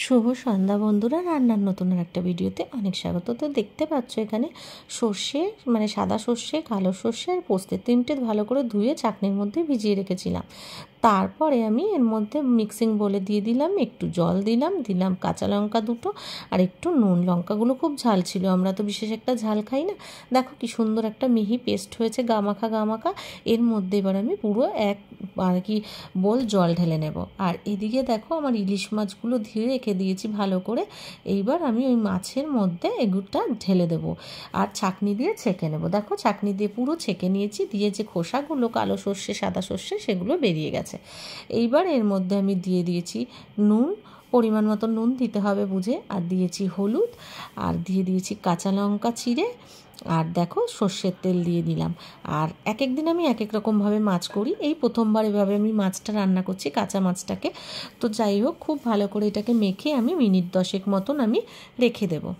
শুভ সন্ধ্যা বন্ধুরা, রান্নার নতুন একটা ভিডিওতে অনেক স্বাগত। তো দেখতে পাচ্ছ এখানে সর্ষে, মানে সাদা সর্ষে, কালো সর্ষে আর পোস্তে তিনটে ভালো করে ধুয়ে চাটনির মধ্যে ভিজিয়ে রেখেছিলাম। তারপরে আমি এর মধ্যে মিক্সিং বলে দিয়ে দিলাম, একটু জল দিলাম কাঁচা লঙ্কা দুটো আর একটু নুন। লঙ্কাগুলো খুব ঝাল ছিল, আমরা তো বিশেষ একটা ঝাল খাই না। দেখো কি সুন্দর একটা মিহি পেস্ট হয়েছে, গামাখা। এর মধ্যে এবার আমি পুরো এক বোল জল ঢেলে নেব। আর এদিকে দেখো আমার ইলিশ মাছগুলো ধুয়ে রেখে দিয়েছি ভালো করে। এইবার আমি ওই মাছের মধ্যে এগুলোটা ঢেলে দেব আর ছাঁকনি দিয়ে ছেঁকে নেব। দেখো ছাঁকনি দিয়ে পুরো ছেঁকে নিয়েছি, দিয়ে যে খোসাগুলো কালো সর্ষে সাদা সর্ষে সেগুলো বেরিয়ে গেছে। এইবার এর মধ্যে আমি দিয়ে দিয়েছি নুন, পরিমাণ মতো নুন দিতে হবে বুঝে, আর দিয়েছি হলুদ, আর দিয়ে দিয়েছি কাঁচা লঙ্কা চিড়ে, আর দেখো সর্ষের তেল দিয়ে দিলাম। আর এক এক দিন আমি এক এক রকমভাবে মাছ করি, এই প্রথমবার এভাবে আমি মাছটা রান্না করছি, কাঁচা মাছটাকে। তো যাই হোক, খুব ভালো করে এটাকে মেখে আমি মিনিট 10 মতন আমি রেখে দেবো।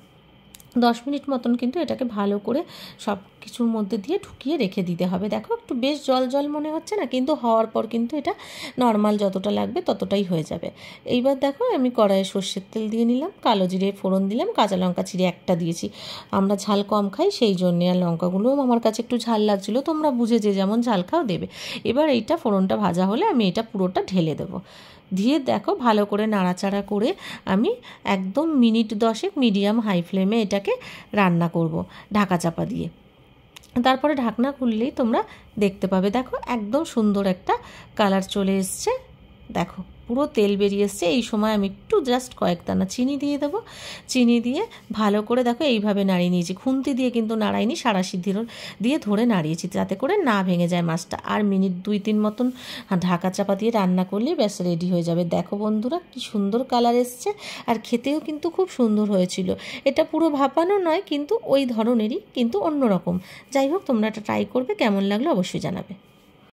10 মিনিট মতন কিন্তু এটাকে ভালো করে সব কিছুর মধ্যে দিয়ে ঢুকিয়ে রেখে দিতে হবে। দেখো একটু বেশ জল জল মনে হচ্ছে না, কিন্তু হওয়ার পর কিন্তু এটা নর্মাল যতটা লাগবে ততটাই হয়ে যাবে। এইবার দেখো আমি কড়াইয়ে সর্ষের তেল দিয়ে নিলাম, কালো জিরে ফোড়ন দিলাম, কাঁচা লঙ্কা চিড়ে একটা দিয়েছি। আমরা ঝাল কম খাই সেই জন্যে, আর লঙ্কাগুলোও আমার কাছে একটু ঝাল লাগছিলো, তোমরা বুঝে যে যেমন ঝাল খাও দেবে। এবার এইটা ফোড়নটা ভাজা হলে আমি এটা পুরোটা ঢেলে দেবো। দিয়ে দেখো ভালো করে নাড়াচাড়া করে আমি একদম মিনিট 10 মিডিয়াম হাই ফ্লেমে এটাকে রান্না করব ঢাকা চাপা দিয়ে। তারপরে ঢাকনা খুললেই তোমরা দেখতে পাবে, দেখো একদম সুন্দর একটা কালার চলে এসছে। দেখো পুরো তেল বেরিয়ে এসছে। এই সময় আমি একটু জাস্ট কয়েক দানা চিনি দিয়ে দেবো। চিনি দিয়ে ভালো করে দেখো এইভাবে নাড়িয়ে নিয়েছি, খুন্তি দিয়ে কিন্তু নাড়াইনি, সারা সিদ্ধি দিয়ে ধরে নাড়িয়েছি যাতে করে না ভেঙে যায় মাছটা। আর মিনিট 2-3 মতন ঢাকা চাপা দিয়ে রান্না করলেই ব্যাস রেডি হয়ে যাবে। দেখো বন্ধুরা কি সুন্দর কালার এসছে, আর খেতেও কিন্তু খুব সুন্দর হয়েছিল। এটা পুরো ভাপানো নয়, কিন্তু ওই ধরনেরই, কিন্তু অন্যরকম। যাই হোক, তোমরা এটা ট্রাই করবে, কেমন লাগলো অবশ্যই জানাবে।